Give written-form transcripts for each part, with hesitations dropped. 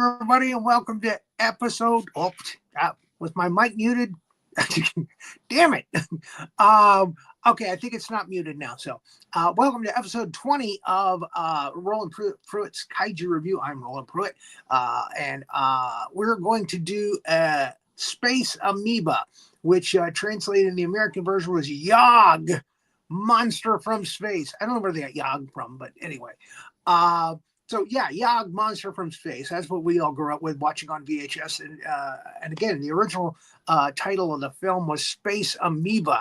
everybody, and welcome to episode. Was my mic muted? Damn it. Okay, I think it's not muted now. So, welcome to episode 20 of Roland Pruitt's Kaiju Review. I'm Roland Pruitt, and we're going to do Space Amoeba, which translated in the American version was Yog, Monster from Space. I don't know where they got Yog from, but anyway. So yeah, Yog, Monster from Space. That's what we all grew up with watching on VHS. And again, the original title of the film was Space Amoeba,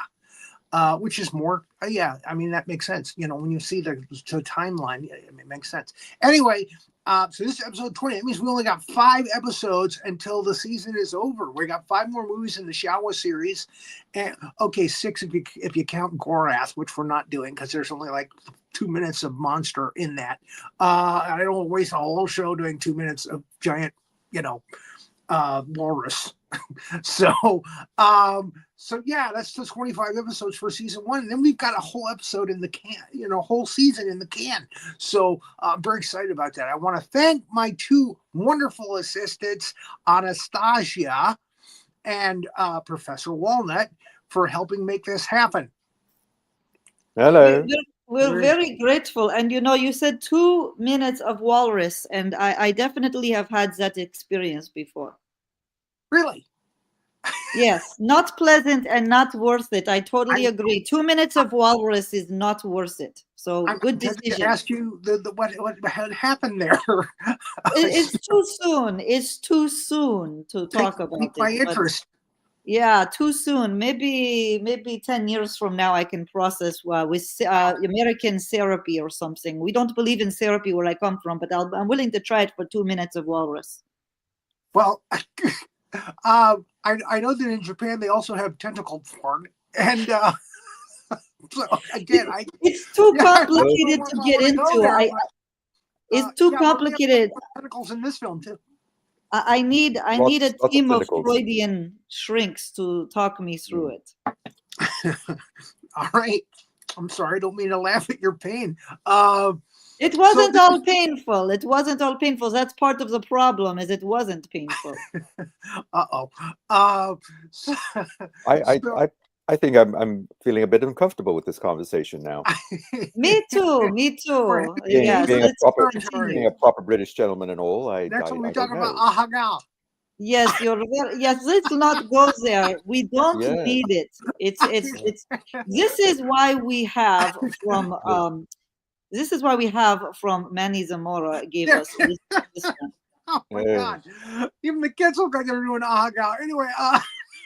which is more, I mean, that makes sense. You know, when you see the timeline, it makes sense. Anyway, so this is episode 20. That means we only got 5 episodes until the season is over. We got 5 more movies in the Showa series. And okay, 6 if you count Gorath, which we're not doing because there's only like 2 minutes of monster in that. I don't want to waste a whole show doing 2 minutes of giant, walrus. So yeah, that's the 25 episodes for season 1. And then we've got a whole episode in the can, whole season in the can. So I'm very excited about that. I want to thank my 2 wonderful assistants, Anastasia and Professor Wallnott, for helping make this happen. Hello. We're very grateful. And you said 2 minutes of walrus, and I definitely have had that experience before. Really? Yes, not pleasant and not worth it. I totally agree. 2 minutes of walrus is not worth it. So good decision. I asked you what had happened there. It's too soon. It's too soon to talk about it. My interest. Yeah, too soon. Maybe 10 years from now I can process with American therapy or something. We don't believe in therapy where I come from, but I'm willing to try it for 2 minutes of walrus. Well, I know that in Japan they also have tentacle porn, and so again, it's too complicated to get into. It's too complicated. Tentacles in this film too. I need a team of Freudian shrinks to talk me through it. All right. I'm sorry. I don't mean to laugh at your pain. It wasn't all painful. It wasn't all painful. That's part of the problem, is it wasn't painful. I think I'm feeling a bit uncomfortable with this conversation now. Me too. Being a proper British gentleman and all. That's what we're talking about. Ahaga. Yes, let's not go there. We don't need it. It's this is why we have from Manny Zamora gave us this one. Oh my God. Even the kids look like they're doing Ahaga. Anyway,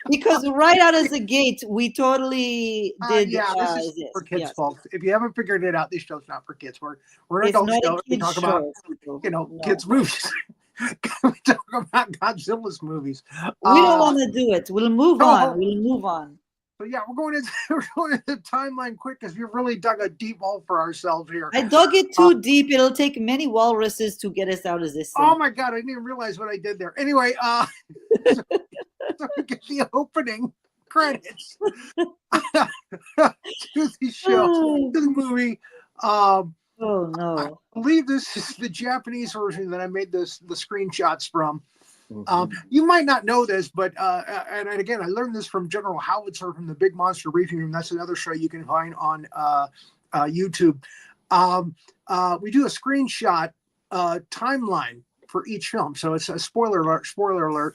because right out of the gate, we totally did. This is for kids, folks. If you haven't figured it out, this show's not for kids. We're an adult show. We talk about kids' movies. We talk about Godzilla's movies. We don't want to do it. We'll move on. We'll move on. So yeah, we're going into the timeline quick because we've really dug a deep hole for ourselves here. I dug it too deep. It'll take many walruses to get us out of this thing. Oh my God, I didn't even realize what I did there. Anyway, so we get the opening credits to the show, to the movie. Oh no! I believe this is the Japanese version that I made the screenshots from. You might not know this, but and again, I learned this from General Howitzer from the Big Monster Briefing Room. That's another show you can find on YouTube. We do a screenshot timeline for each film, so it's a spoiler alert.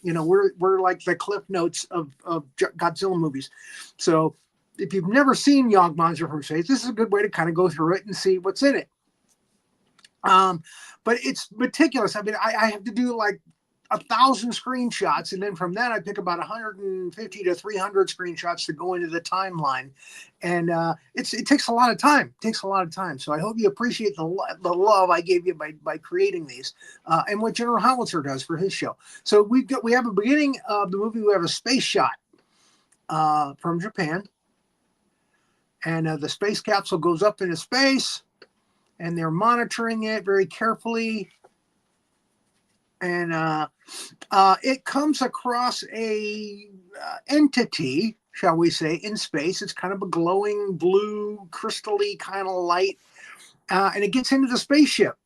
We're like the cliff notes of Godzilla movies. So if you've never seen Yog Monster from Space, this is a good way to kind of go through it and see what's in it. But it's meticulous. I mean, I have to do like 1,000 screenshots, and then from that I pick about 150 to 300 screenshots to go into the timeline, and it takes a lot of time. So I hope you appreciate the love I gave you by creating these, and what General Howitzer does for his show. So we have a beginning of the movie. We have a space shot from Japan, and the space capsule goes up into space, and they're monitoring it very carefully. And it comes across a entity, shall we say, in space. It's kind of a glowing blue, crystal-y kind of light. And it gets into the spaceship.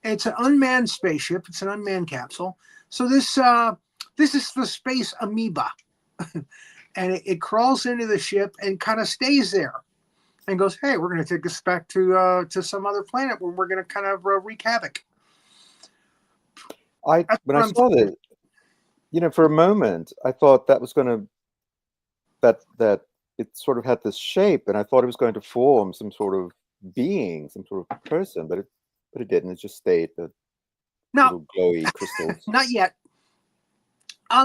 It's an unmanned spaceship. It's an unmanned capsule. So this is the space amoeba, and it crawls into the ship and kind of stays there, and goes, "Hey, we're going to take us back to some other planet where we're going to kind of wreak havoc." When I saw this, for a moment, I thought that was going to that it sort of had this shape, and I thought it was going to form some sort of being, some sort of person, but it didn't. It just stayed the little glowy crystals. Not yet.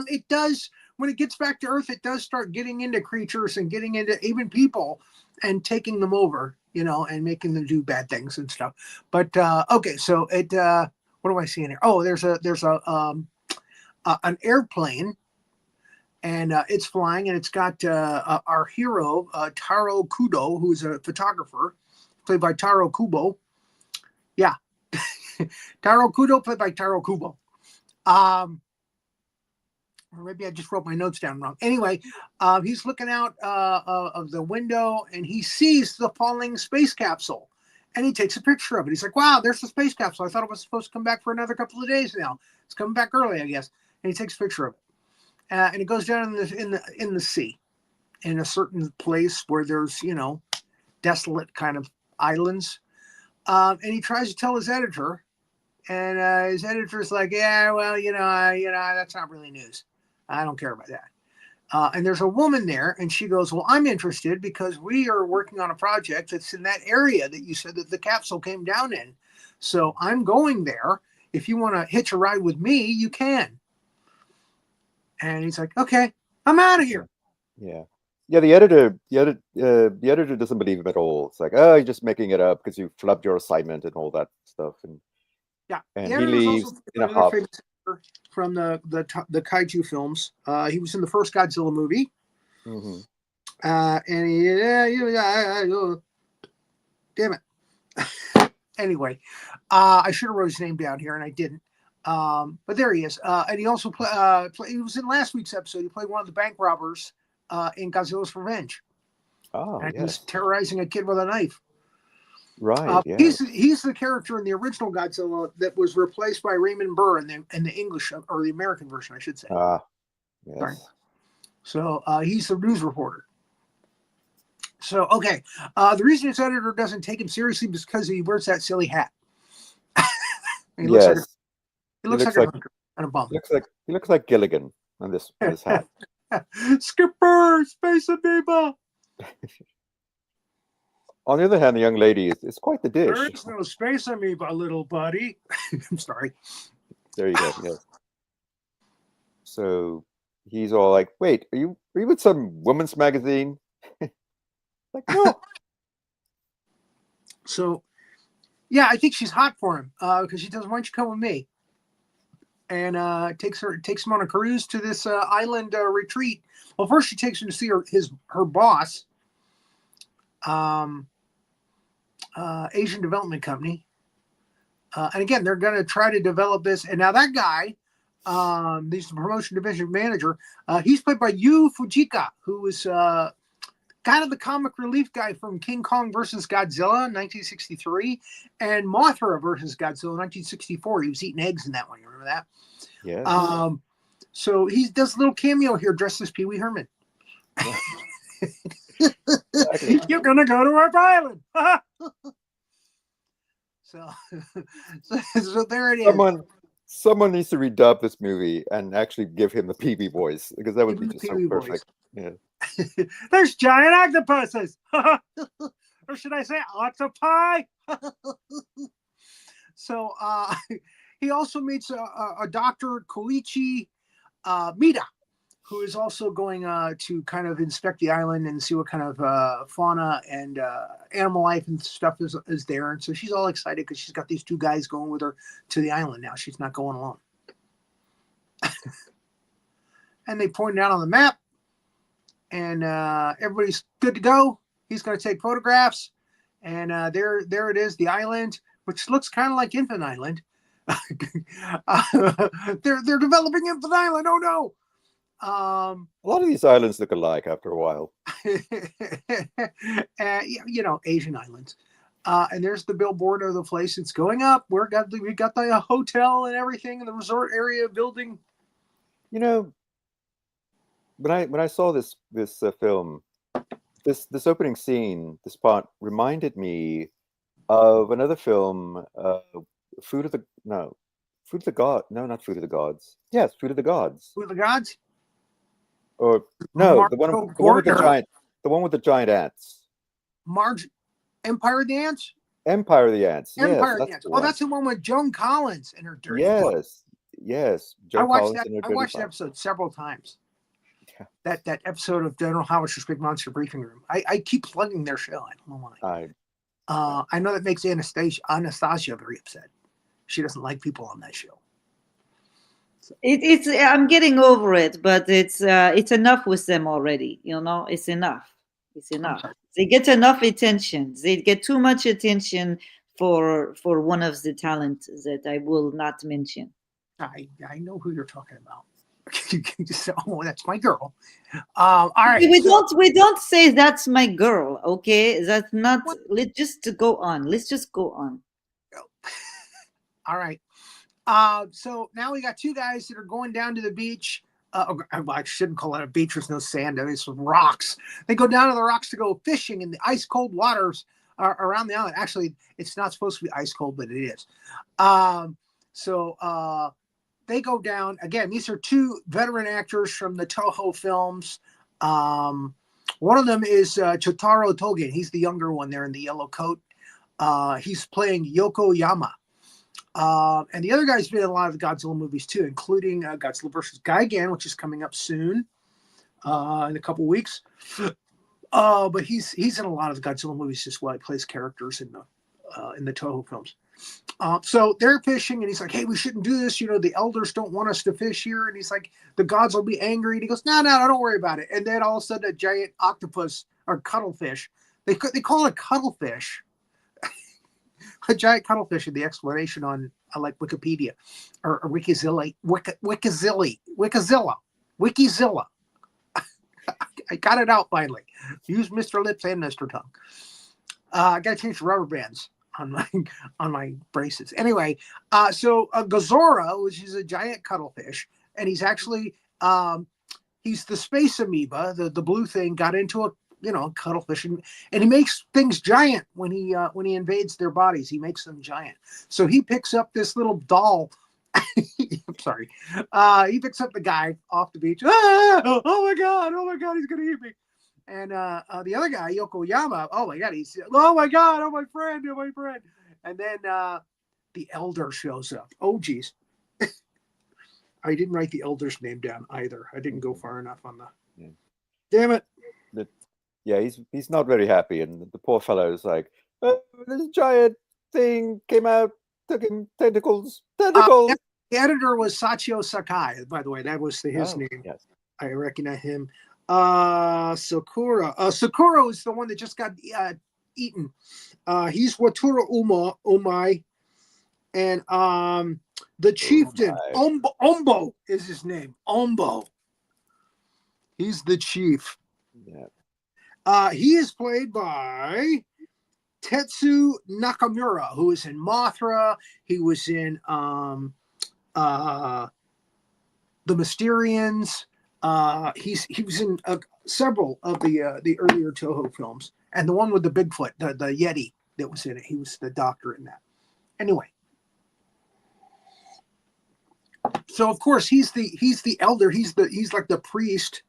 It does when it gets back to Earth. It does start getting into creatures and getting into even people and taking them over, and making them do bad things and stuff. But okay, so it. What do I see in here? Oh, there's an airplane, and it's flying, and it's got our hero Taro Kudo, who's a photographer, played by Taro Kubo. Yeah, Taro Kudo, played by Taro Kubo. Or maybe I just wrote my notes down wrong. Anyway, he's looking out of the window, and he sees the falling space capsule, and he takes a picture of it. He's like, "Wow, there's the space capsule. I thought it was supposed to come back for another couple of days now. It's coming back early, I guess." And he takes a picture of it, and it goes down in the sea, in a certain place where there's desolate kind of islands, and he tries to tell his editor, and his editor's like, "Yeah, well, that's not really news. I don't care about that." And there's a woman there, and she goes, "Well, I'm interested because we are working on a project that's in that area that you said that the capsule came down in. So I'm going there. If you want to hitch a ride with me, you can." And he's like, "Okay, I'm out of here." Yeah. The editor doesn't believe him at all. It's like, "Oh, you're just making it up because you flubbed your assignment and all that stuff." And yeah, he leaves in a huff. From the Kaiju films. He was in the first Godzilla movie. Mm-hmm. And damn it. Anyway, I should have wrote his name down here, and I didn't. But there he is. And he also he was in last week's episode. He played one of the bank robbers in Godzilla's Revenge. Oh, and yes. He was terrorizing a kid with a knife. Right. Yeah. He's the character in the original Godzilla that was replaced by Raymond Burr in the English or the American version, I should say. Yes. Sorry. So he's the news reporter. So okay, the reason his editor doesn't take him seriously is because he wears that silly hat. He looks like a hunter and a bum. He looks like Gilligan on this hat. Skipper, space amoeba. On the other hand, the young lady is quite the dish. There is no space amoeba, little buddy. I'm sorry. There you go. Yes. So he's all like, "Wait, are you with some women's magazine?" Like, no. So, yeah, I think she's hot for him because she tells him, "Why don't you come with me?" And takes him on a cruise to this island retreat. Well, first she takes him to see her boss. Asian Development Company. And again, they're going to try to develop this. And now that guy, he's the promotion division manager. He's played by Yu Fujika, who was kind of the comic relief guy from King Kong versus Godzilla in 1963 and Mothra versus Godzilla in 1964. He was eating eggs in that one. You remember that? Yeah. So he does a little cameo here dressed as Pee Wee Herman. Exactly. You're gonna go to our island. so there it is. Someone needs to redub this movie and actually give him the PB voice because that would be just so perfect. Yeah. There's giant octopuses, or should I say octopi? So he also meets a Dr. Koichi Mida, who is also going to kind of inspect the island and see what kind of fauna and animal life and stuff is there. And so she's all excited because she's got these two guys going with her to the island now. She's not going alone. And they point out on the map, and everybody's good to go. He's going to take photographs, and there it is, the island, which looks kind of like Infant Island. They're developing Infant Island. Oh no! A lot of these islands look alike after a while. Asian islands. And there's the billboard of the place. It's going up. We got the hotel and everything in the resort area building. You know, when I saw this film, this opening scene, this part reminded me of another film, Food of the God. No, not Food of the Gods. Yes, Food of the Gods. Food of the Gods. Or no, Marco the one with the Porter. giant ants. Empire of the Ants. Empire of the Ants. Yes, Empire of the that's Ants. the Oh, one. that's the one with Joan Collins and her dirty butt. Yes. I Joe watched Collins that. and her I dirty watched the butt. episode several times. Yeah. That episode of General Howard's Big Monster Briefing Room. I keep plugging their show. I don't know why. I know that makes Anastasia very upset. She doesn't like people on that show. So. It's I'm getting over it, but it's enough with them already. It's enough. It's enough. They get enough attention. They get too much attention for one of the talent that I will not mention. I know who you're talking about. Oh, that's my girl. All right. We don't say that's my girl. Okay, that's not. Let's just go on. Let's just go on. All right. So now we got two guys that are going down to the beach. I shouldn't call it a beach. There's no sand. There's some rocks. They go down to the rocks to go fishing in the ice cold waters around the island. Actually, it's not supposed to be ice cold, but it is. They go down. Again, these are two veteran actors from the Toho films. One of them is Chotaro Togen. He's the younger one there in the yellow coat. He's playing Yokoyama. And the other guy's been in a lot of the Godzilla movies too, including Godzilla vs. Gigan, which is coming up soon in a couple weeks. But he's in a lot of the Godzilla movies as well. He plays characters in the Toho films. So they're fishing, and he's like, "Hey, we shouldn't do this. The elders don't want us to fish here." And he's like, "The gods will be angry." And he goes, "No, don't worry about it." And then all of a sudden, a giant octopus or cuttlefish. They call it cuttlefish. A giant cuttlefish in the explanation on like Wikipedia or Wikizilla. I got it out finally. Use Mr. Lips and Mr. Tongue. I got to change the rubber bands on my braces. Anyway, so Gazora, which is a giant cuttlefish, and he's actually he's the space amoeba, the blue thing, got into a cuttlefish, and he makes things giant when he invades their bodies. He makes them giant. So he picks up this little doll. I'm sorry. He picks up the guy off the beach. Oh my god, he's gonna eat me. And the other guy, Yokoyama, oh my god, oh my god, oh my friend. And then the elder shows up. Oh geez. I didn't write the elder's name down either. I didn't go far enough on the. Yeah. Damn it. Yeah, he's not very happy, and the poor fellow is like, oh, this giant thing came out, took him tentacles. The editor was Sachio Sakai, by the way. That was his name. Yes. I recognize him. Sakura. Sakura is the one that just got eaten. He's Wataru Umai. And the chieftain, Ombo is his name. Ombo. He's the chief. Yeah. He is played by Tetsu Nakamura, who is in Mothra. He was in The Mysterians. He was in several of the earlier Toho films, and the one with the Bigfoot, the Yeti that was in it. He was the doctor in that. Anyway, so of course he's the elder. He's like the priest.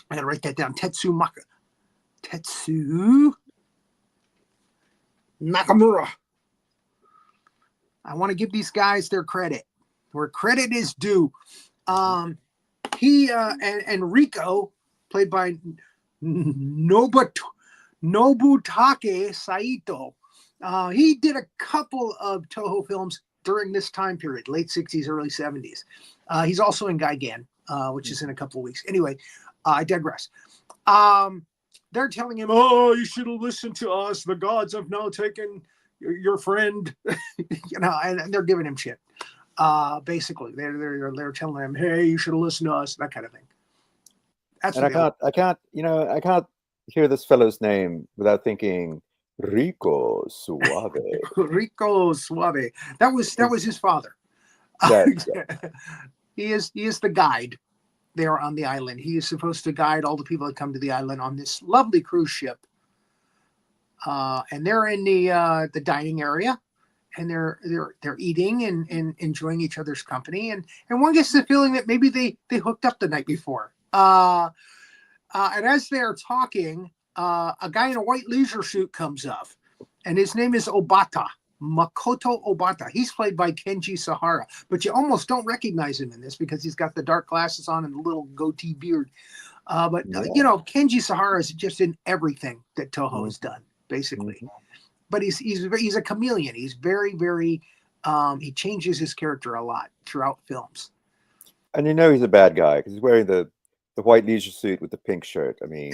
I gotta write that down. Tetsu Nakamura. I want to give these guys their credit, where credit is due. He and Rico, played by Nobutake Saito. He did a couple of Toho films during this time period, late 60s, early 70s. He's also in Gigan, which is in a couple of weeks. Anyway, I digress. They're telling him, "Oh, you should have listened to us. The gods have now taken your friend," and they're giving him shit. Basically, they're telling him, "Hey, you should have listened to us," that kind of thing. I can't hear this fellow's name without thinking Rico Suave. Rico Suave. That was his father. That He is the guide there on the island. He is supposed to guide all the people that come to the island on this lovely cruise ship. And they're in the dining area, and they're eating and enjoying each other's company. And one gets the feeling that maybe they hooked up the night before. And as they're talking, a guy in a white leisure suit comes up, and his name is Obata. Makoto Obata. He's played by Kenji Sahara, but you almost don't recognize him in this because he's got the dark glasses on and the little goatee beard. Kenji Sahara is just in everything that Toho has done, basically. But he's a chameleon. He's very, very he changes his character a lot throughout films. And he's a bad guy because he's wearing the white leisure suit with the pink shirt. I mean,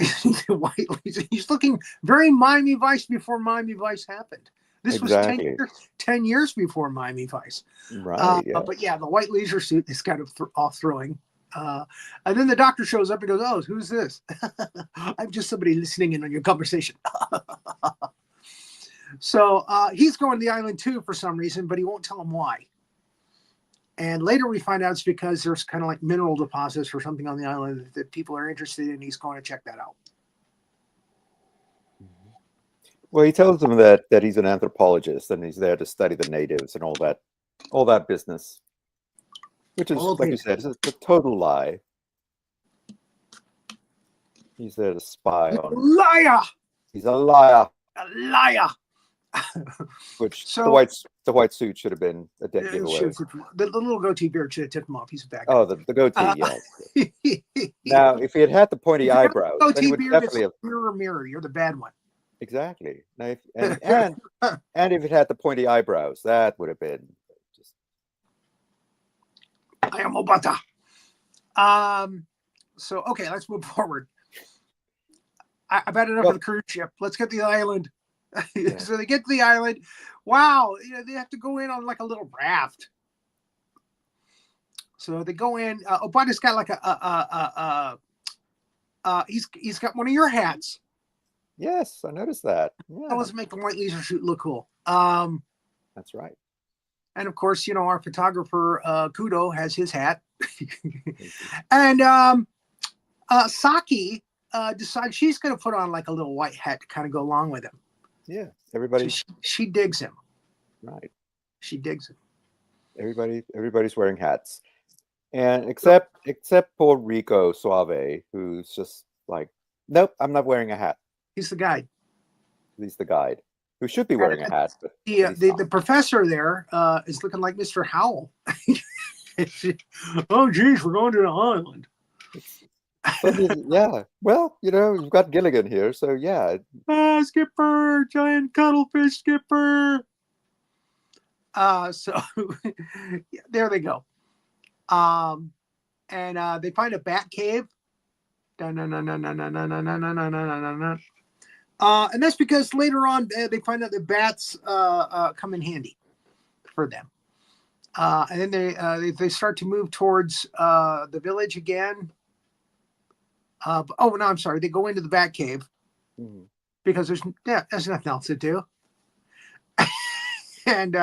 he's looking very Miami Vice before Miami Vice happened. This exactly. was 10 years before Miami Vice. Right. But yeah, the white leisure suit is kind of off-throwing. And then the doctor shows up and goes, "Oh, who's this?" I'm just somebody listening in on your conversation. So he's going to the island too for some reason, but he won't tell him why. And later we find out it's because there's kind of like mineral deposits or something on the island that people are interested in. He's going to check that out. Well, he tells them that he's an anthropologist and he's there to study the natives and all that business, which is, like you said, it's a total lie. He's there to spy on. Liar! He's a liar. A liar! Which so, the white suit should have been a dead giveaway. The little goatee beard should have tipped him off. He's a bad guy. Oh, the goatee, yes. Now, if he had the pointy eyebrows, then he would definitely have. Mirror, you're the bad one. Exactly. Now, and if it had the pointy eyebrows, that would have been just. I am Obata. So okay, let's move forward. I've had enough of the cruise ship. Let's get to the island. Yeah. So they get to the island. Wow, they have to go in on like a little raft. So they go in. Obata's got like he's got one of your hats. Yes, I noticed that. Yeah. That was make the white leisure suit look cool. That's right. And of course, our photographer Kudo has his hat. And Saki decides she's going to put on like a little white hat to kind of go along with him. Yeah, everybody. So she digs him. Right. She digs him. Everybody's wearing hats, and except poor Rico Suave, who's just like, nope, I'm not wearing a hat. He's the guide. He's the guide who should be wearing a hat. But the professor there is looking like Mr. Howell. Oh, geez, we're going to the island. Yeah, well, you've got Gilligan here, so yeah. Skipper, giant cuttlefish skipper. So yeah, there they go. And they find a bat cave. And that's because later on they find out that bats come in handy for them. And then they start to move towards the village again. No, I'm sorry. They go into the bat cave because there's nothing else to do. And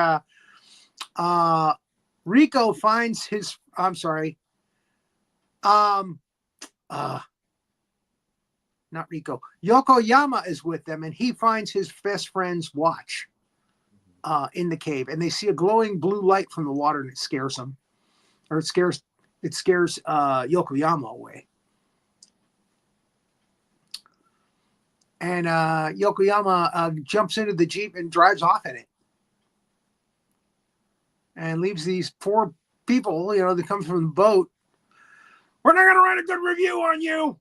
Rico finds his. I'm sorry. Not Rico. Yokoyama is with them, and he finds his best friend's watch in the cave, and they see a glowing blue light from the water, and it scares them, or it scares Yokoyama away. And Yokoyama jumps into the Jeep and drives off in it, and leaves these poor people, that come from the boat. We're not going to write a good review on you.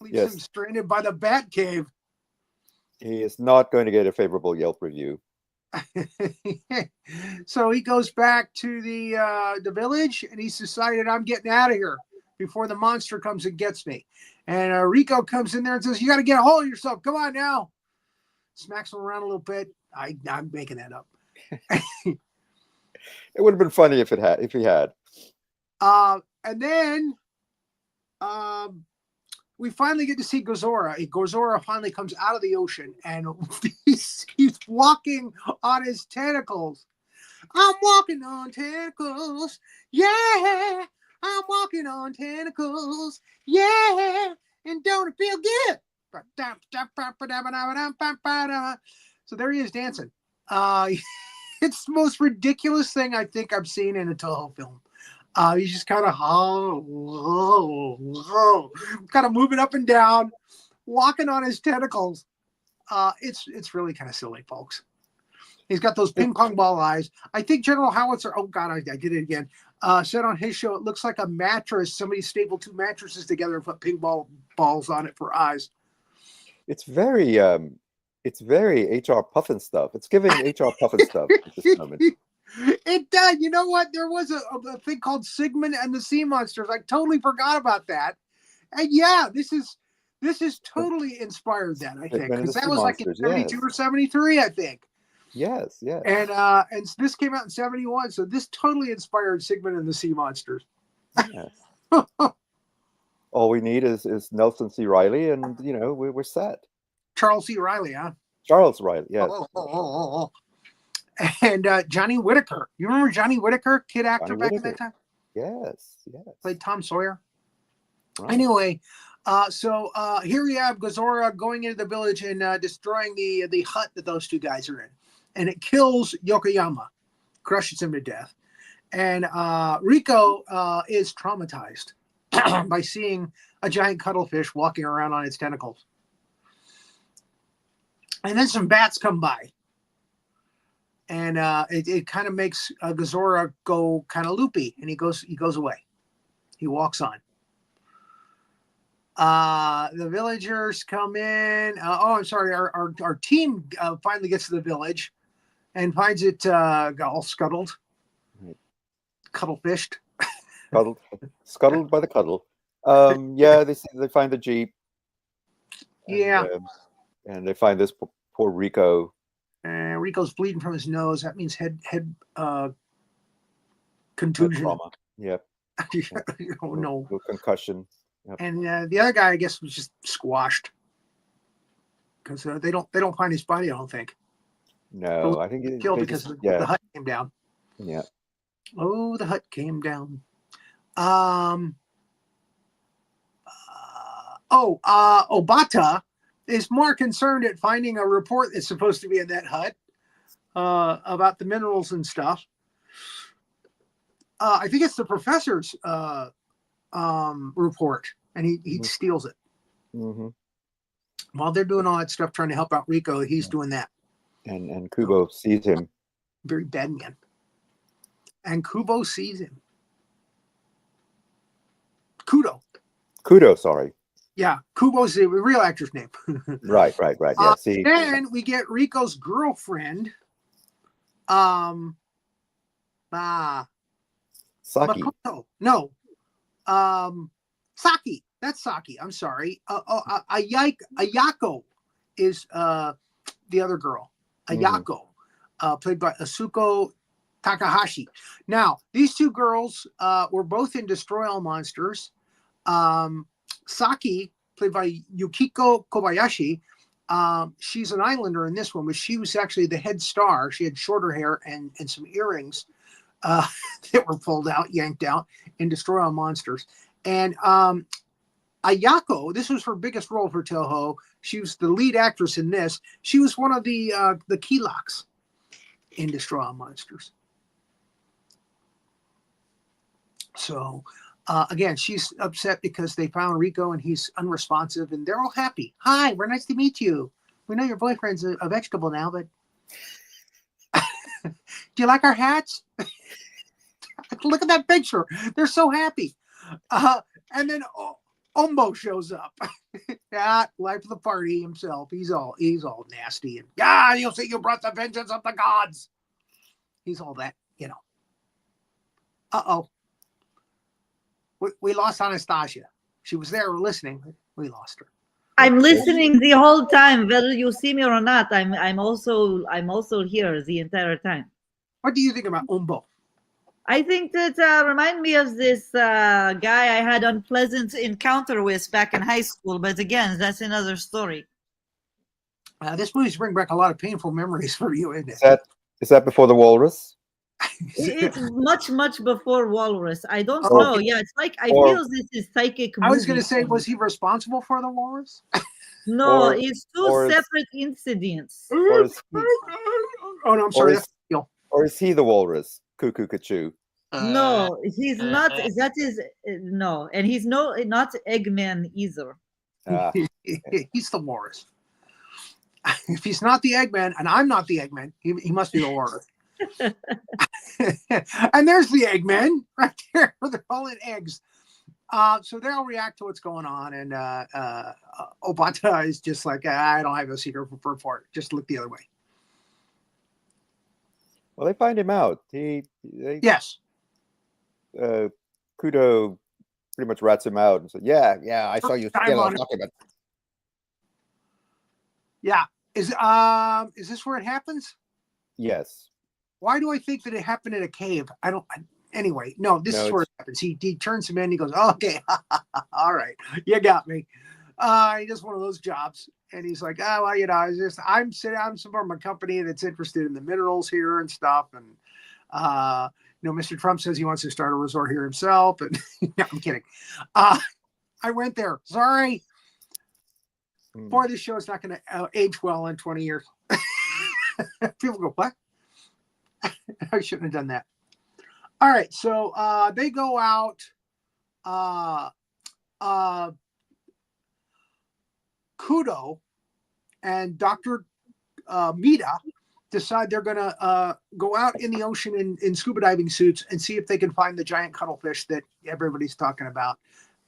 Leaves him stranded by the bat cave. He is not going to get a favorable Yelp review. So he goes back to the village, and he's decided, I'm getting out of here before the monster comes and gets me. And Rico comes in there and says, you got to get a hold of yourself. Come on now. Smacks him around a little bit. I'm making that up. It would have been funny if he had. And then we finally get to see Gozora. Gozora finally comes out of the ocean, and he's walking on his tentacles. I'm walking on tentacles, yeah. I'm walking on tentacles, yeah. And don't it feel good? So there he is dancing. It's the most ridiculous thing I think I've seen in a Toho film. He's just kind of kind of moving up and down, walking on his tentacles. It's really kind of silly, folks. He's got those ping pong ball eyes. I think General Howitzer, oh God, I did it again, said on his show, it looks like a mattress. Somebody stapled two mattresses together and put ping balls on it for eyes. It's very HR Puffin stuff. It's giving HR Puffin stuff at this moment. It does. You know what? There was a thing called Sigmund and the Sea Monsters. I totally forgot about that. And yeah, this is totally inspired that, I think. Because that was like in 72 or 73, I think. Yes. And this came out in 71, so this totally inspired Sigmund and the Sea Monsters. Yes. All we need is Nelson C. Riley, and we're set. Charles C. Riley, huh? Charles Riley, yes. And Johnny Whitaker. You remember Johnny Whitaker, kid actor back in that time? Yes. Played Tom Sawyer. Right. Anyway, so here we have Gozora going into the village and destroying the hut that those two guys are in. And it kills Yokoyama, crushes him to death. And Rico is traumatized by seeing a giant cuttlefish walking around on its tentacles. And then some bats come by. And it kind of makes Gozora go kind of loopy, and he goes away. He walks on. The villagers come in. I'm sorry. Our team finally gets to the village and finds it all scuttled, cuttlephished. Scuttled by the cuddle. They find the Jeep. And they find this poor Rico. Rico's bleeding from his nose. That means head contusion. Trauma. Yep. Oh no. Concussion. Yep. And the other guy, I guess, was just squashed because they don't find his body. I don't think. No, I think he killed because the hut came down. Yeah. Oh, the hut came down. Obata is more concerned at finding a report that's supposed to be in that hut about the minerals and stuff. I think it's the professor's report, and he steals it. Mm-hmm. While they're doing all that stuff trying to help out Rico, he's doing that. And Kubo sees him. Very bad man. And Kubo sees him. Kudo, sorry. Yeah, Kubo's the real actor's name. Right. Yeah. See. Then we get Rico's girlfriend, Saki. Makoto. No, Saki. That's Saki. I'm sorry. Ayako is the other girl. Ayako, played by Asuko Takahashi. Now, these two girls were both in Destroy All Monsters. Saki, played by Yukiko Kobayashi, she's an islander in this one, but she was actually the head star. She had shorter hair and some earrings that were pulled out, yanked out in Destroy All Monsters. And Ayako, this was her biggest role for Toho. She was the lead actress in this. She was one of the key locks in Destroy All Monsters. So, again, she's upset because they found Rico and he's unresponsive, and they're all happy. Hi, we're nice to meet you. We know your boyfriend's a vegetable now, but do you like our hats? Look at that picture. They're so happy. And then Ombo shows up. Yeah, life of the party himself. He's all nasty, and you'll see you brought the vengeance of the gods. He's all that, Uh-oh. We lost Anastasia. She was there listening. We lost her. I'm listening the whole time, whether you see me or not. I'm also here the entire time. What do you think about Umbo? I think that remind me of this guy I had unpleasant encounter with back in high school. But again, that's another story. This movie's bringing back a lot of painful memories for you, isn't Is it? that before the walrus? It's much before Walrus. I don't Oh, know. Yeah, it's like I or- feel this is psychic I was going movie to say, for me. was he responsible for the walrus? No, or- it's two or is- separate incidents. Or is he, Oh no, I'm sorry. That's Neil. or is he the walrus? Cuckoo Kachu. No, he's not. That is no, and he's not Eggman either. Ah, He's the walrus. If he's not the Eggman, and I'm not the Eggman, he must be the walrus. And there's the Eggman right there. They're all in eggs. So they'll react to what's going on, and Obata is just like, I don't have a secret for it. Just look the other way. well, they find him out. Yes. Kudo pretty much rats him out and said, "Yeah, I saw you Time steal a on it. document." Yeah. Is this where it happens? Yes. Why do I think that it happened in a cave? Anyway, no, this is where it happens. He turns him in. He goes, oh, okay, all right, you got me. He does one of those jobs, and he's like, oh, well, I'm some from a company that's interested in the minerals here and stuff, and Mr. Trump says he wants to start a resort here himself, and no, I'm kidding. I went there. Sorry. Boy, this show is not going to age well in 20 years. People go, what? I shouldn't have done that. All right, so they go out. Kudo and Dr. Mita decide they're going to go out in the ocean in scuba diving suits and see if they can find the giant cuttlefish that everybody's talking about.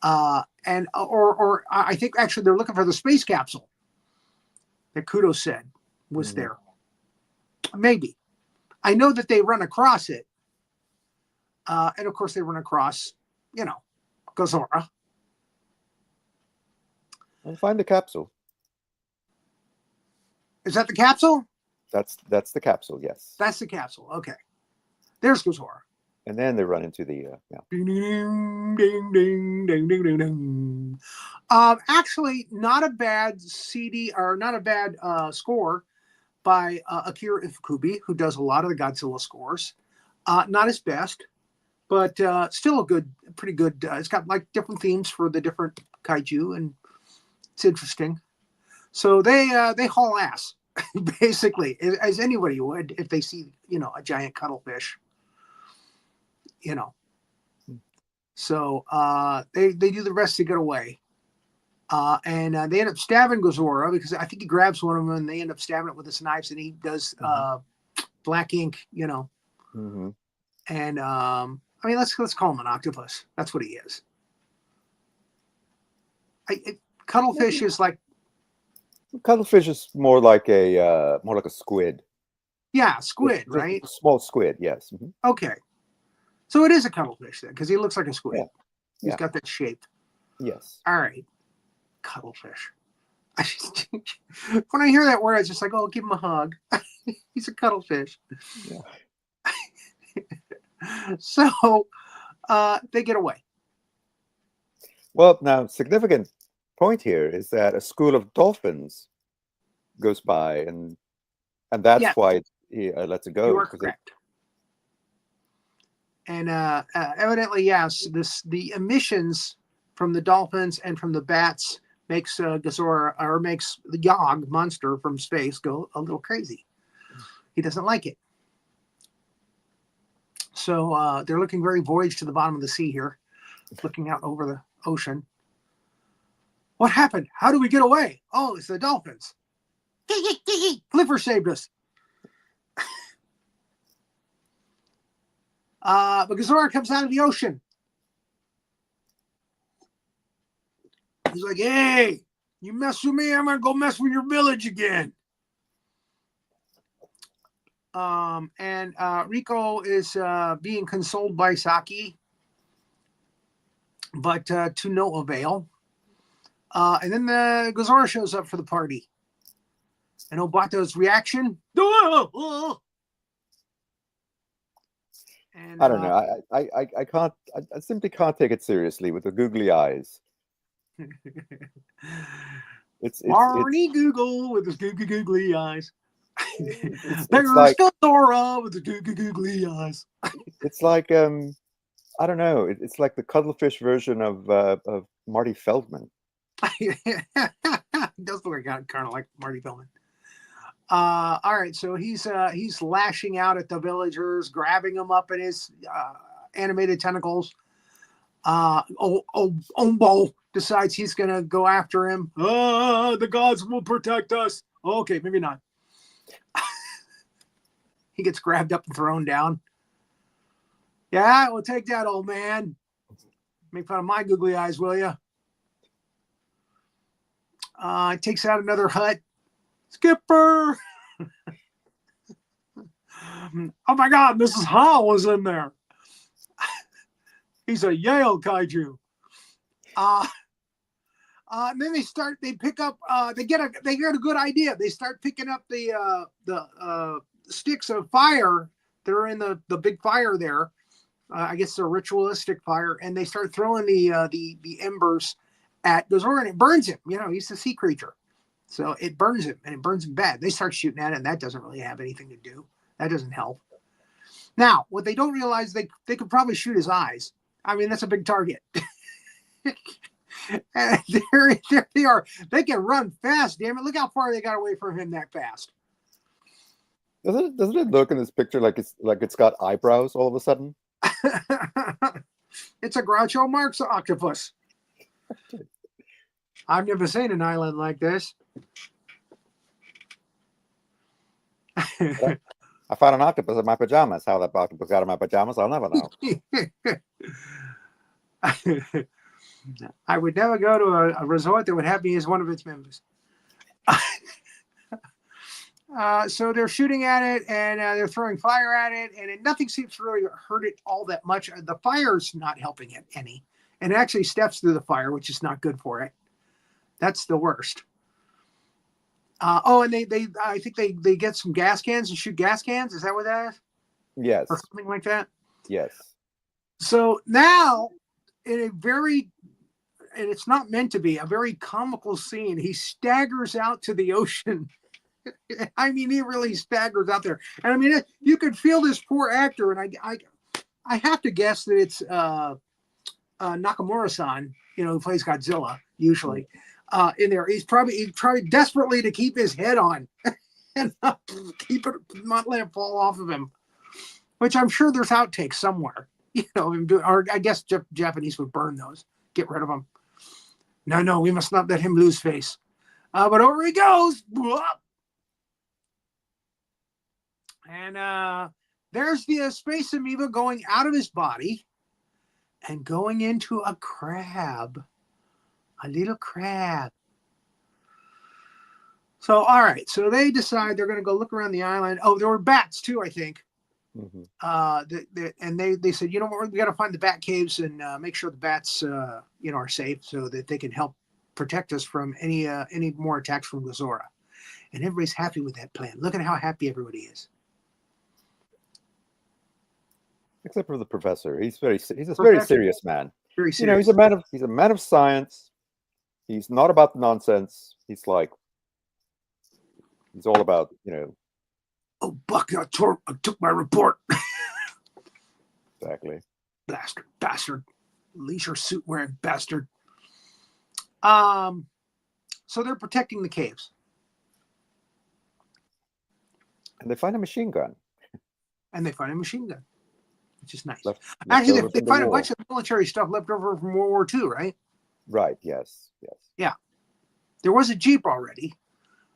Or I think actually they're looking for the space capsule that Kudo said was there. Maybe. I know that they run across it. And of course they run across, Gozora. We'll find the capsule. Is that the capsule? That's the capsule, yes. That's the capsule. Okay. There's Gozora. And then they run into the Ding, ding, ding, ding, ding, ding, ding, ding. Actually, not a bad CD or not a bad score by Akira Ifukube, who does a lot of the Godzilla scores. Not his best, but still pretty good. It's got like different themes for the different kaiju, and it's interesting. So they haul ass, basically, as anybody would if they see a giant cuttlefish. So they do the rest to get away, and they end up stabbing Gozora because I think he grabs one of them and they end up stabbing it with his knives, and he does black ink, Mm-hmm. And I mean let's call him an octopus. That's what he is. Cuttlefish is like Cuttlefish is more like a squid. Yeah, squid, It's right? a small squid, yes. Mm-hmm. Okay. So it is a cuttlefish then, because he looks like a squid. Yeah. He's got that shape. Yes. All right. Cuttlefish. When I hear that word, it's just like, oh, give him a hug. He's a cuttlefish. Yeah. So they get away. Well, now, significant point here is that a school of dolphins goes by, and that's why he lets it go. You are correct. And evidently, yes, the emissions from the dolphins and from the bats makes Gazora, or makes the Yog monster from space go a little crazy. He doesn't like it. So they're looking very voyage to the bottom of the sea here, looking out over the ocean. What happened? How do we get away? Oh, it's the dolphins. Flipper saved us. But Gazora comes out of the ocean. He's like, hey, you mess with me, I'm going to go mess with your village again. And Rico is being consoled by Saki, but to no avail. And then the Gazora shows up for the party. And Obato's reaction, And I don't know. I can't. I simply can't take it seriously with the googly eyes. It's Barney Google with his googly eyes. it's There's like Dora with the googly eyes. it's like I don't know. It's like the cuttlefish version of Marty Feldman. Does look kind of like Marty Feldman. All right, so he's lashing out at the villagers, grabbing them up in his animated tentacles. Ombo decides he's gonna go after him. The gods will protect us. Okay, maybe not. He gets grabbed up and thrown down. Yeah, we'll take that, old man. Make fun of my googly eyes, will you? Takes out another hut. Skipper! Oh my God, Mrs. Hall is in there. He's a Yale kaiju. And then they pick up, they get a good idea. They start picking up the sticks of fire that are in the big fire there. I guess they're ritualistic fire, and they start throwing the embers at Gazora, and it burns him. You know, he's a sea creature. So it burns him, and it burns him bad. They start shooting at it, and that doesn't really have anything to do. That doesn't help. Now, what they don't realize, they could probably shoot his eyes. I mean, that's a big target. And there they are. They can run fast, damn it. Look how far they got away from him that fast. Doesn't it look in this picture like it's got eyebrows all of a sudden? It's a Groucho Marx octopus. I've never seen an island like this. I found an octopus in my pajamas. How that octopus got in my pajamas, I'll never know. I would never go to a resort that would have me as one of its members. So they're shooting at it, and they're throwing fire at it, and nothing seems to really hurt it all that much. The fire's not helping it any, and it actually steps through the fire, which is not good for it. That's the worst. And I think they get some gas cans and shoot gas cans. Is that what that is? Yes. Or something like that? Yes. So now, in a very, and it's not meant to be, a very comical scene, he staggers out to the ocean. I mean, he really staggers out there. And I mean, you could feel this poor actor, and I have to guess that it's Nakamura-san, who plays Godzilla, usually. In there, he's probably desperately to keep his head on and not let it fall off of him. Which I'm sure there's outtakes somewhere, or I guess Japanese would burn those, get rid of them. No, we must not let him lose face. But over he goes, and there's the space amoeba going out of his body and going into a crab. A little crab. So, all right. So they decide they're going to go look around the island. Oh, there were bats too, I think. Mm-hmm. And they said, you know what, we got to find the bat caves and make sure the bats, are safe so that they can help protect us from any more attacks from Gazora. And everybody's happy with that plan. Look at how happy everybody is. Except for the professor. He's a very serious man. Very serious. He's a man of science. He's not about the nonsense. He's all about, Oh, Buck, I took my report. Exactly. Bastard. Leisure suit wearing bastard. So they're protecting the caves. And they find a machine gun. Which is nice. Actually, they find a bunch of military stuff left over from World War II, right? Right, yes. Yeah. There was a Jeep already,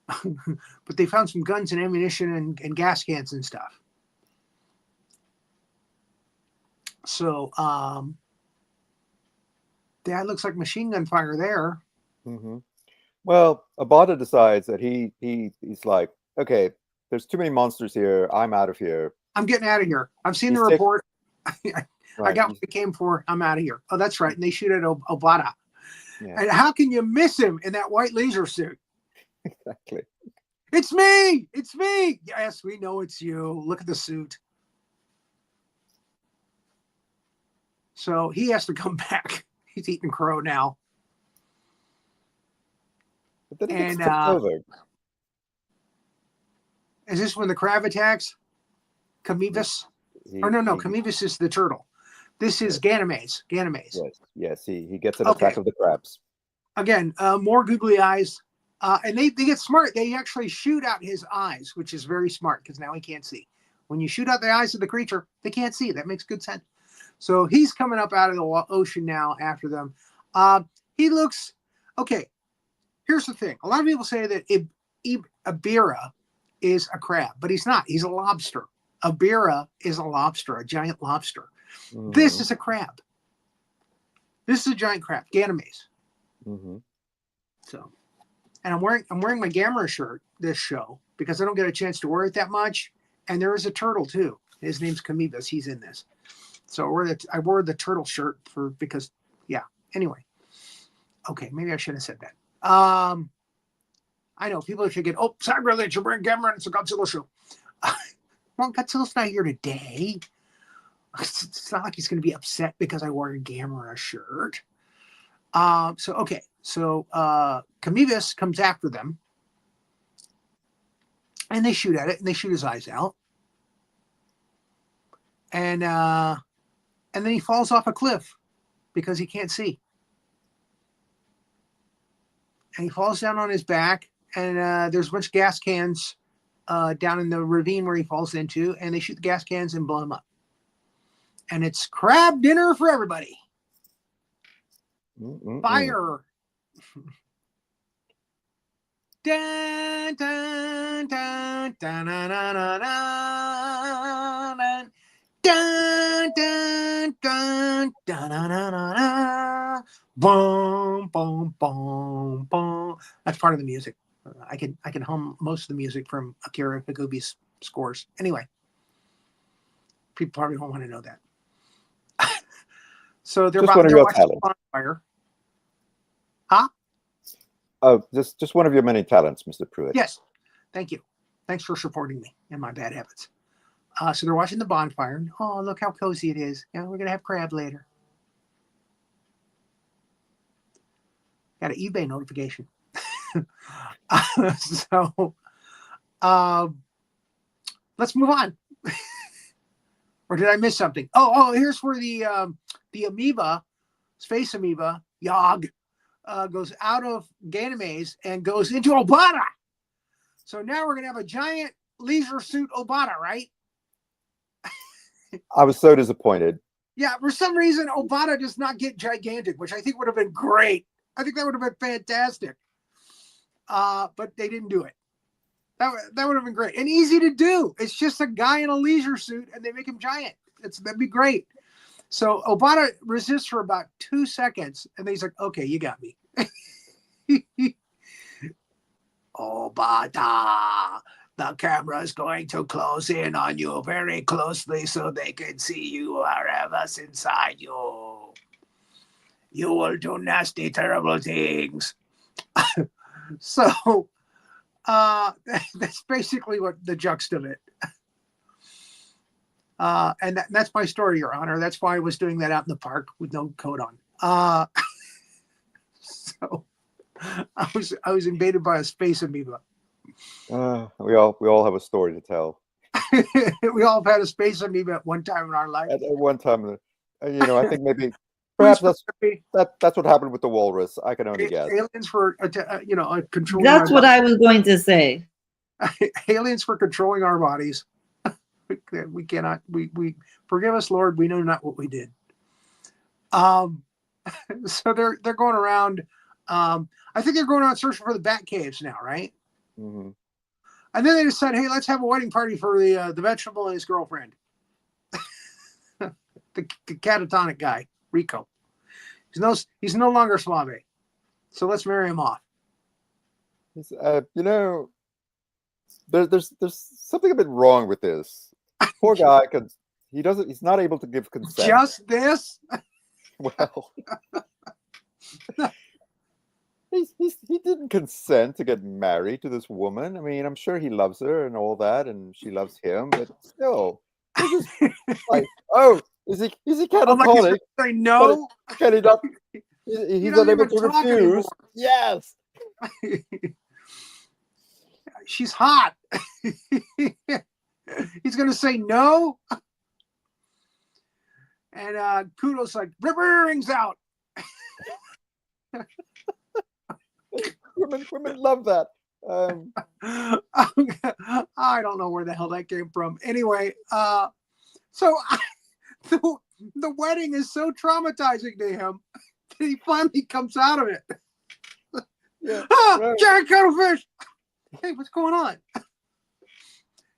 but they found some guns and ammunition and gas cans and stuff. So, that looks like machine gun fire there. Mm-hmm. Well, Abada decides that he's like, okay, there's too many monsters here. I'm out of here. I'm getting out of here. I've seen the report. I got what we came for. I'm out of here. Oh, that's right. And they shoot at Obata. Yeah. And how can you miss him in that white laser suit? Exactly. It's me. Yes, we know it's you. Look at the suit. So he has to come back. He's eating crow now. But then he gets And tipped over. is this when the crab attacks? Cameebus? Or no, Cameebus is the turtle. This is Ganymedes. Ganymedes. Yes. He gets an Okay. attack of the crabs. Again, more googly eyes. And they get smart. They actually shoot out his eyes, which is very smart because now he can't see. When you shoot out the eyes of the creature, they can't see. That makes good sense. So he's coming up out of the ocean now after them. He looks okay. Here's the thing. A lot of people say that Ibira is a crab, but he's not. He's a lobster. Ibira is a lobster, a giant lobster. Mm-hmm. This is a crab. This is a giant crab, Ganymedes. Mm-hmm. So, and I'm wearing my Gamera shirt this show because I don't get a chance to wear it that much. And there is a turtle too. His name's Cameebus. He's in this. So I wore the turtle shirt because yeah. Anyway, okay, maybe I should have said that. I know people are thinking, oh, sacrilege, you're wearing Gamera and it's a Godzilla show. Well, Godzilla's not here today. It's not like he's going to be upset because I wore a Gamera shirt. So Cameebus comes after them. And they shoot at it, and they shoot his eyes out. And then he falls off a cliff because he can't see. And he falls down on his back, and there's a bunch of gas cans down in the ravine where he falls into, and they shoot the gas cans and blow him up. And it's crab dinner for everybody. Mm-mm-mm. Fire. Dun, dun, dun, dun, dun, dun, dun, dun, dun, dun, dun, dun, dun, boom, boom, boom, boom. That's part of the music. I can hum most of the music from Akira Higubi's scores. Anyway, people probably don't want to know that. So they're Just one of they're your watching talents. bonfire. Huh? Oh, just one of your many talents, Mr. Pruitt. Yes. Thank you. Thanks for supporting me and my bad habits. So they're watching the bonfire. And, oh, look how cozy it is. Yeah, we're going to have crab later. Got an eBay notification. So let's move on. Or did I miss something? Oh, here's where the amoeba, space amoeba, Yog, goes out of Ganymedes and goes into Obata. So now we're going to have a giant leisure suit Obata, right? I was so disappointed. Yeah, for some reason, Obata does not get gigantic, which I think would have been great. I think that would have been fantastic. But they didn't do it. That would have been great and easy to do. It's just a guy in a leisure suit and they make him giant. That'd be great. So Obata resists for about 2 seconds and then he's like, okay, you got me. Obata, the camera is going to close in on you very closely so they can see you wherever's inside you. You will do nasty, terrible things. So that's basically what the gist of it. And that's my story, Your Honor. That's why I was doing that out in the park with no coat on. So I was invaded by a space amoeba. We all have a story to tell. We all have had a space amoeba at one time in our life. At one time, I think maybe perhaps that's what happened with the walrus. I can only guess. Aliens for controlling. That's what I was going to say. Aliens for controlling our bodies. We cannot. We forgive us, Lord. We know not what we did. So they're going around. I think they're going around searching for the bat caves now, right? Mm-hmm. And then they decide, hey, let's have a wedding party for the vegetable and his girlfriend, the catatonic guy, Rico. He's no longer Suave, so let's marry him off. There's something a bit wrong with this. Poor guy, he's not able to give consent. Just this? Well, he didn't consent to get married to this woman. I mean, I'm sure he loves her and all that, and she loves him, but still, he's just like, oh, Is he I'm like, he's gonna catatonic? say no. Can he not? He He's doesn't unable even to talk refuse. anymore. Yes. She's hot. He's gonna say no. And Kudo's like, rip earrings out. Women love that. I don't know where the hell that came from. Anyway, so the wedding is so traumatizing to him that he finally comes out of it. Yeah. Ah, giant cuttlefish. Hey, what's going on?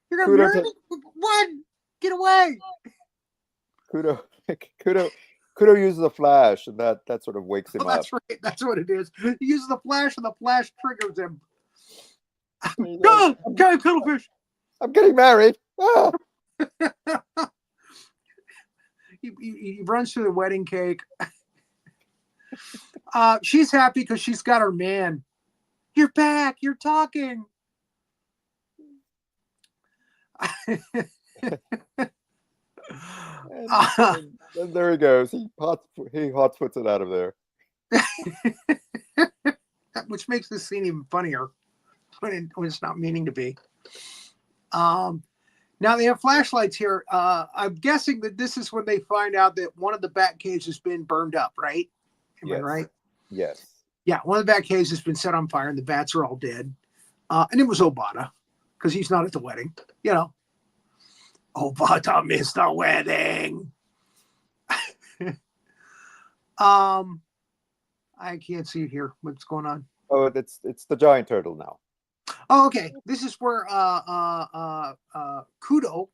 You're gonna marry me? What? Get away! Kudo uses a flash, and that sort of wakes him up. That's right. That's what it is. He uses the flash, and the flash triggers him. Go, giant cuttlefish. I'm getting married. Ah. He runs through the wedding cake. She's happy because she's got her man. You're back. You're talking. And there he goes. He hot puts it out of there. Which makes this scene even funnier when it's not meaning to be. Now they have flashlights here. I'm guessing that this is when they find out that one of the bat caves has been burned up, right? Am I right? Yes. Yeah, one of the bat caves has been set on fire and the bats are all dead. And it was Obata, because he's not at the wedding. You know, Obata missed the wedding. I can't see here what's going on. Oh, it's the giant turtle now. Oh, okay. This is where Kudo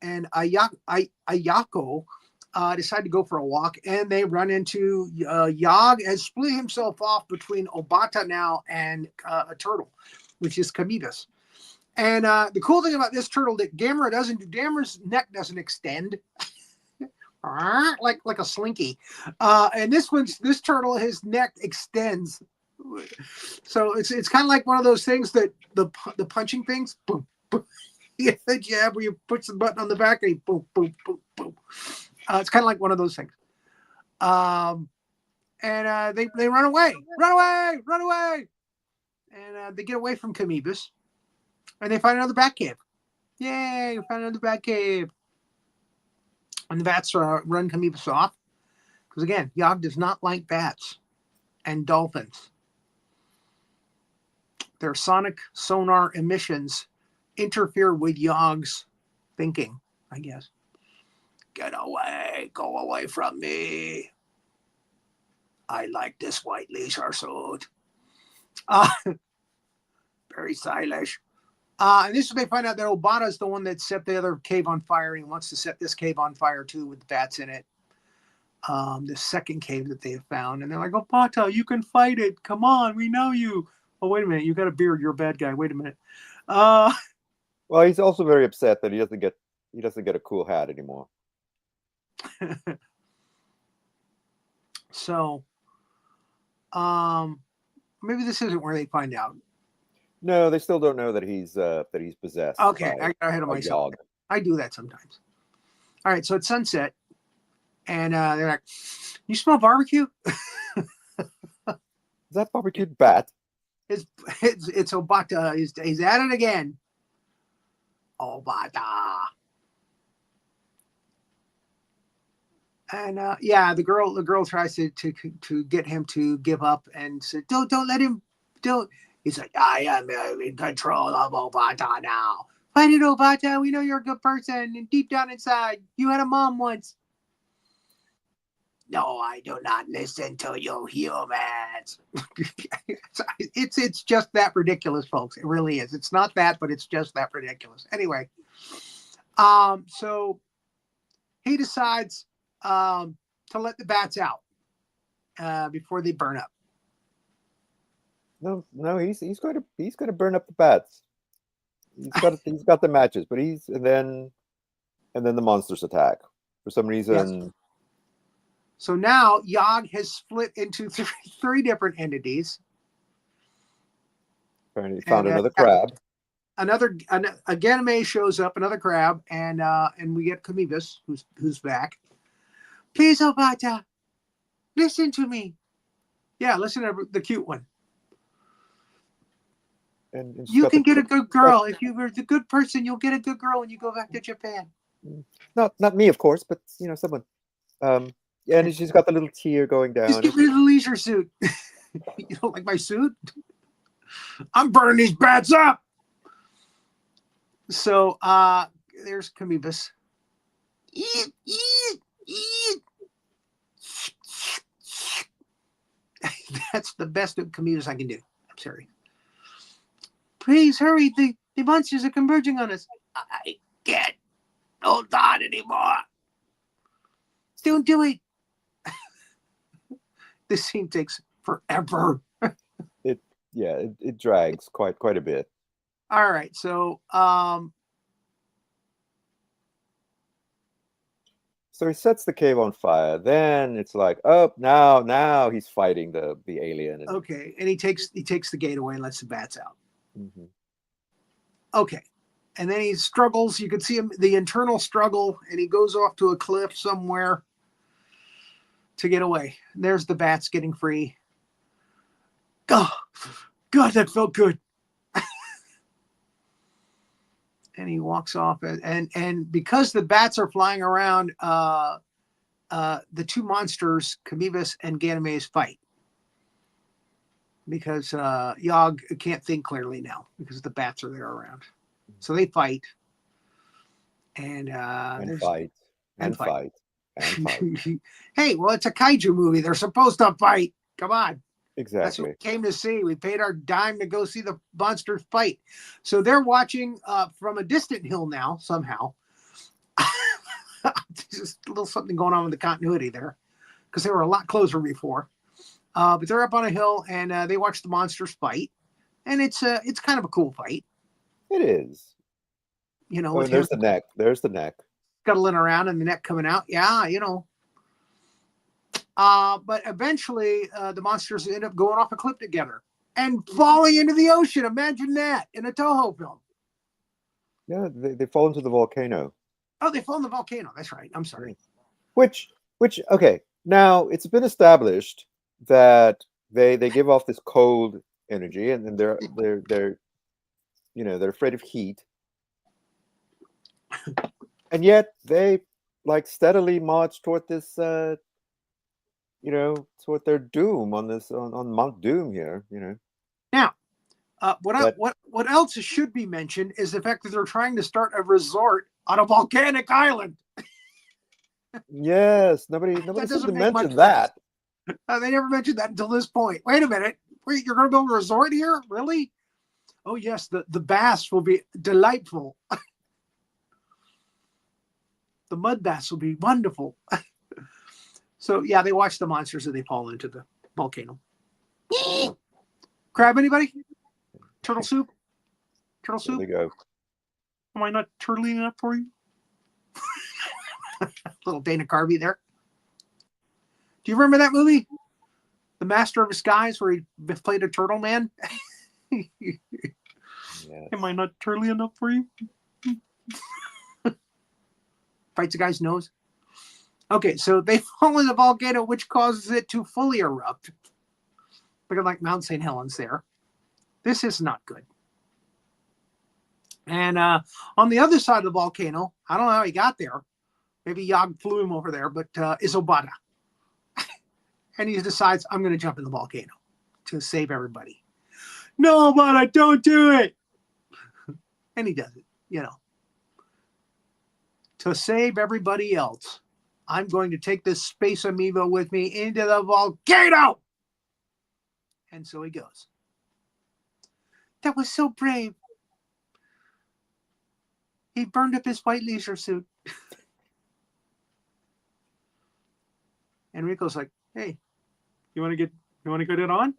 and Ayako decide to go for a walk, and they run into Yag has split himself off between Obata now and a turtle, which is Kamibas. And the cool thing about this turtle that Gamera doesn't do, Gamera's neck doesn't extend like a slinky, and this turtle, his neck extends. So it's kind of like one of those things that the punching things, boom, boom. Yeah, that you have where you push the button on the back and you boom, boom, boom, boom. It's kind of like one of those things. And they run away, and they get away from Kamibas, and they find another bat cave. Yay! We found another bat cave. And the bats run Kamibas off because again, Yag does not like bats and dolphins. Their sonic sonar emissions interfere with Yag's thinking, I guess. Get away, go away from me. I like this white leisure suit. Very stylish. And this is when they find out that Obata is the one that set the other cave on fire, and he wants to set this cave on fire too with the bats in it. The second cave that they have found. And they're like, Obata, you can fight it. Come on, we know you. Oh, wait a minute. You got a beard. You're a bad guy. Wait a minute. Well, he's also very upset that he doesn't get a cool hat anymore. So, maybe this isn't where they find out. No, they still don't know that he's possessed. Okay, I got ahead of myself. Yog. I do that sometimes. All right, so it's sunset, and they're like, "You smell barbecue?" Is that barbecued bat? It's Obata. He's at it again. Obata. And the girl tries to get him to give up and said, "Don't let him. Don't." He's like, "I am in control of Obata now. Fight it, Obata. We know you're a good person, and deep down inside, you had a mom once." No, I do not listen to you humans. It's just that ridiculous, folks. It really is. It's not that, but it's just that ridiculous. Anyway, so he decides to let the bats out before they burn up. No, he's going to burn up the bats. He's got the matches, but and then the monsters attack for some reason. Yes. So now Yag has split into three different entities. Apparently, found another crab. A Ganame shows up, another crab, and we get Kamibas, who's back. Please, Obata, listen to me. Yeah, listen to the cute one. And she's You got can the get a good girl. If you were the good person, you'll get a good girl when you go back to Japan. not me, of course, but someone. Yeah, and she's got the little tear going Just down. get rid of the leisure suit. You don't like my suit? I'm burning these bats up. So there's Kamibus. Eat, eat, eat. That's the best of Kamibus I can do. I'm sorry. Please hurry. The monsters are converging on us. I can't hold on anymore. Don't do it. This scene takes forever. It drags quite a bit. All right, so so he sets the cave on fire. Then it's like, oh, now he's fighting the alien. Okay, and he takes the gate away and lets the bats out. Mm-hmm. Okay, and then he struggles. You can see him, the internal struggle, and he goes off to a cliff somewhere to get away. There's the bats getting free. Oh, God, that felt good. And he walks off, and because the bats are flying around, the two monsters, Kamibus and Ganymedes, fight. Because Yog can't think clearly now because the bats are there around. So they fight. And fight. Hey, well, it's a kaiju movie. They're supposed to fight. Come on. Exactly. That's what we came to see. We paid our dime to go see the monsters fight. So they're watching from a distant hill now, somehow. Just a little something going on with the continuity there because they were a lot closer before. But they're up on a hill and they watch the monsters fight. And it's kind of a cool fight. It is. You know, there's the neck. There's the neck. Scuttling around and the neck coming out. Yeah, you know. But eventually, the monsters end up going off a cliff together and falling into the ocean. Imagine that in a Toho film. Yeah, they fall into the volcano. Oh, they fall in the volcano. That's right. I'm sorry. Which okay. Now it's been established that they give off this cold energy, and they're they're afraid of heat, and yet they like steadily march toward this. Toward their doom on this on Mount Doom here. Now, what else should be mentioned is the fact that they're trying to start a resort on a volcanic island. Yes, nobody seemed to mention that. They never mentioned that until this point. Wait a minute, you're going to build a resort here? Really? Oh yes, the baths will be delightful. The mud baths will be wonderful. So yeah, they watch the monsters and they fall into the volcano. Crab, anybody? Turtle soup? Turtle soup? There we go. Am I not turtling enough for you? Little Dana Carvey there. Do you remember that movie? The Master of Disguise, where he played a turtle man? Yes. Am I not turtly enough for you? Bites the guy's nose. Okay, so they fall in the volcano, which causes it to fully erupt. Looking like Mount St. Helens there. This is not good. And on the other side of the volcano, I don't know how he got there. Maybe Yog flew him over there, but is Obata. And he decides, I'm going to jump in the volcano to save everybody. No, Obata, don't do it. And he does it, To save everybody else. I'm going to take this space amoeba with me into the volcano. And so he goes. That was so brave. He burned up his white leisure suit. And Rico's like, hey, you want to get it on?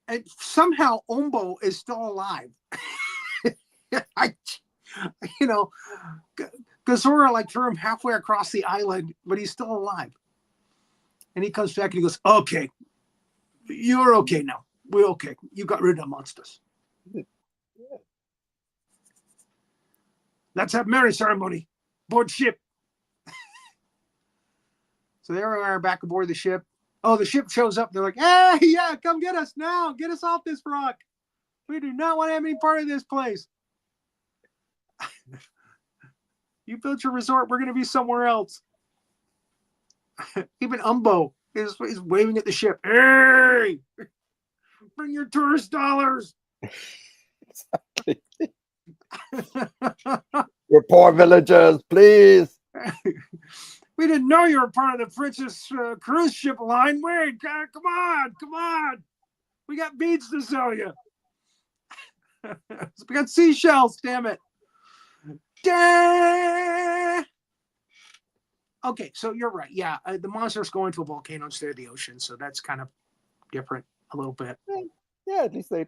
And somehow Ombo is still alive. Gazora threw him halfway across the island, but he's still alive. And he comes back and he goes, okay, you're okay now. We're okay. You got rid of the monsters. Let's have marriage ceremony. Board ship. So there we are back aboard the ship. Oh, the ship shows up. They're like, hey, yeah, come get us now. Get us off this rock. We do not want to have any part of this place. You built your resort. We're going to be somewhere else. Even Umbo is waving at the ship. Hey, bring your tourist dollars. We're poor villagers, please. We didn't know you were part of the Princess cruise ship line. Wait, come on. We got beads to sell you. We got seashells, damn it. Okay, so you're right. Yeah, the monster's going to a volcano instead of the ocean, so that's kind of different a little bit. Yeah, at least they,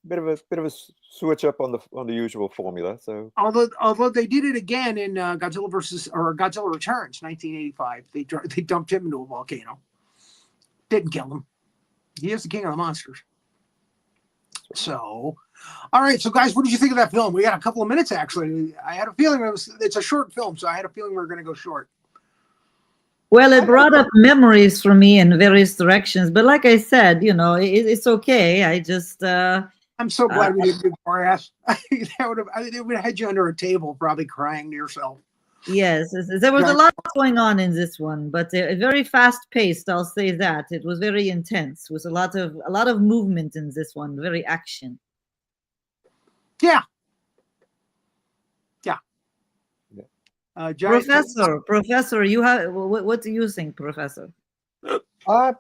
bit of a switch up on the usual formula. So although they did it again in Godzilla Returns, 1985, they dumped him into a volcano. Didn't kill him. He is the king of the monsters. So, all right. So, guys, what did you think of that film? We got a couple of minutes, actually. I had a feeling it's a short film, so I had a feeling we were going to go short. Well, it brought up memories for me in various directions. But like I said, it's okay. I just... I'm so glad we didn't do Boreas. It would have had you under a table, probably crying to yourself. Yes, there was a lot going on in this one, but very fast paced. I'll say that it was very intense. With a lot of movement in this one, very action. Yeah. Professor, you have what do you think, Professor? I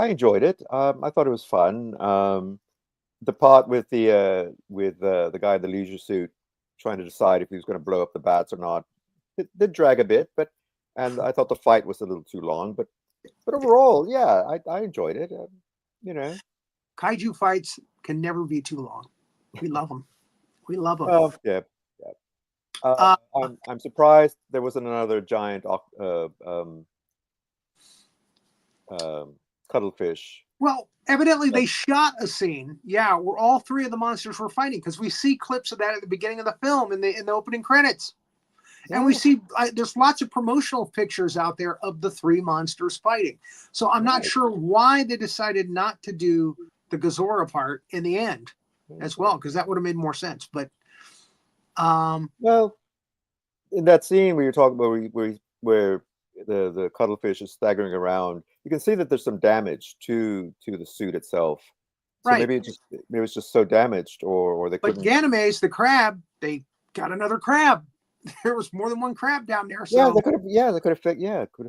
enjoyed it. I thought it was fun. The part with the guy in the leisure suit trying to decide if he was going to blow up the bats or not, it did drag a bit, and I thought the fight was a little too long, but overall, yeah, I enjoyed it. Kaiju fights can never be too long. We love them. We love them. Oh, yeah. I'm surprised there wasn't another giant cuttlefish. Well, evidently they shot a scene, where all three of the monsters were fighting, because we see clips of that at the beginning of the film in the opening credits. Yeah. And we see there's lots of promotional pictures out there of the three monsters fighting. So I'm not sure why they decided not to do the Gazora part in the end as well, because that would have made more sense. But well, in that scene where you're talking about where the cuttlefish is staggering around, you can see that there's some damage to the suit itself. So maybe it was just so damaged, or they couldn't. But Ganymedes, the crab, they got another crab. There was more than one crab down there. So they could have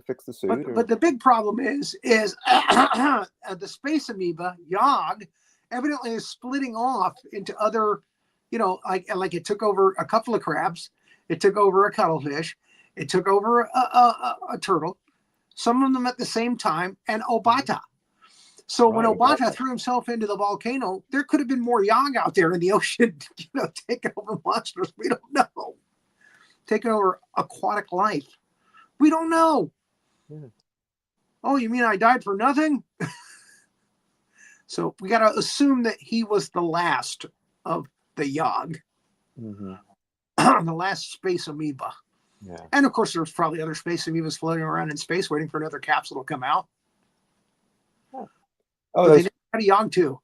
fixed the suit. But the big problem is the space amoeba Yog evidently is splitting off into other, like it took over a couple of crabs, it took over a cuttlefish, it took over a turtle, some of them at the same time, and Obata. So when Obata threw himself into the volcano, there could have been more Yog out there in the ocean, taking over monsters. We don't know. Taking over aquatic life. We don't know. Yeah. Oh, you mean I died for nothing? So we got to assume that he was the last of the Yog. Mm-hmm. The last space amoeba. Yeah. And of course, there's probably other space amoebas floating around in space waiting for another capsule to come out. Yeah. Oh, they had a Yog too.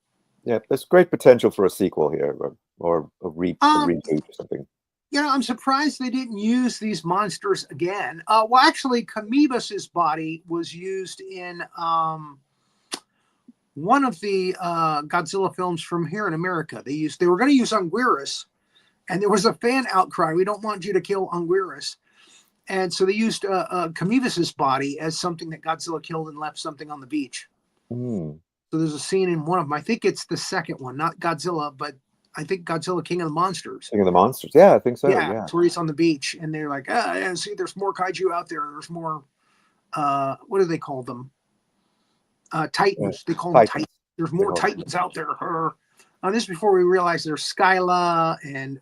Yeah, there's great potential for a sequel here, or a reboot or something. I'm surprised they didn't use these monsters again. Well, actually, Kamibas's body was used in one of the Godzilla films from here in America. They were going to use Anguirus, and there was a fan outcry. We don't want you to kill Anguirus. And so they used Kamibas's body as something that Godzilla killed and left something on the beach. Mm. So there's a scene in one of them. I think it's the second one, not Godzilla, but I think Godzilla King of the Monsters. King of the Monsters. Yeah, I think so. Yeah. It's where he's on the beach and they're like, see, there's more kaiju out there. There's more, what do they call them? Titans. They call them Titans. There's more Titans out there. This is before we realized there's Skyla and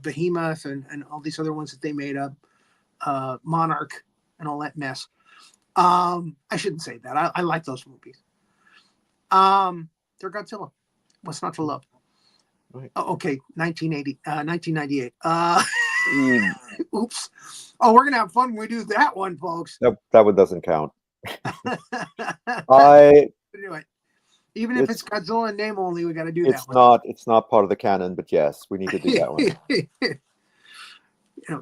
Behemoth and all these other ones that they made up. Monarch and all that mess. I shouldn't say that. I like those movies. They're Godzilla. What's not to love? Right. Oh, okay, 1998. Oops. Oh, we're gonna have fun when we do that one, folks. That one doesn't count. I Anyway, even if it's Godzilla in name only, we got to do that one. It's not part of the canon, but yes, we need to do that one.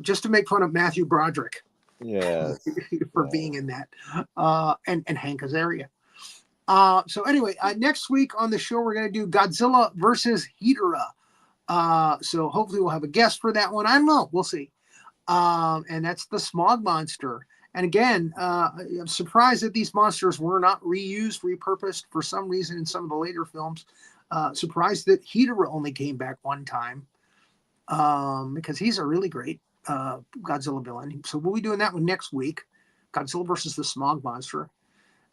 Just to make fun of Matthew Broderick. Yes. For being in that. And Hank Azaria. So anyway, next week on the show, we're going to do Godzilla versus Ghidorah. So hopefully we'll have a guest for that one. I don't know. We'll see. And that's the smog monster. And again, I'm surprised that these monsters were not reused, repurposed for some reason in some of the later films. Surprised that Ghidorah only came back one time, because he's a really great Godzilla villain. So we'll be doing that one next week, Godzilla versus the smog monster.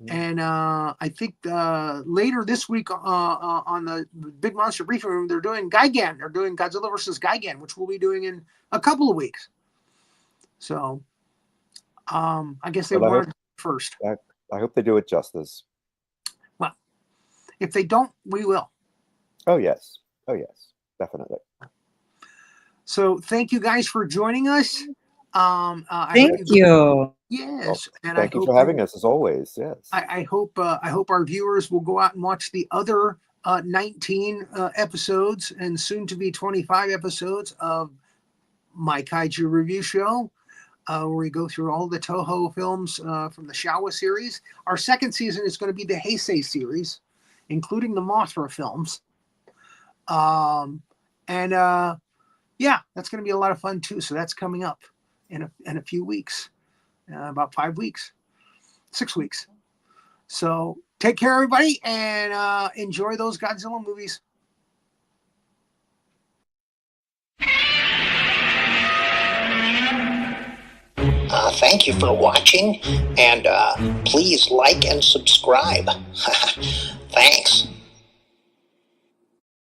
And I think later this week on the Big Monster Briefing Room, they're doing Gigan. They're doing Godzilla versus Gigan, which we'll be doing in a couple of weeks. So I guess they wanted it first. I hope they do it justice. Well, if they don't, we will. Oh, yes. Definitely. So thank you guys for joining us. Thank you. Yes. Well, thank you for having us, as always. Yes. I hope our viewers will go out and watch the other 19 episodes and soon to be 25 episodes of my Kaiju review show, where we go through all the Toho films from the Showa series. Our second season is going to be the Heisei series, including the Mothra films. Yeah, that's going to be a lot of fun too. So that's coming up in a few weeks, about 5 weeks, 6 weeks. So take care, everybody, and enjoy those Godzilla movies. Thank you for watching, and please like and subscribe. Thanks.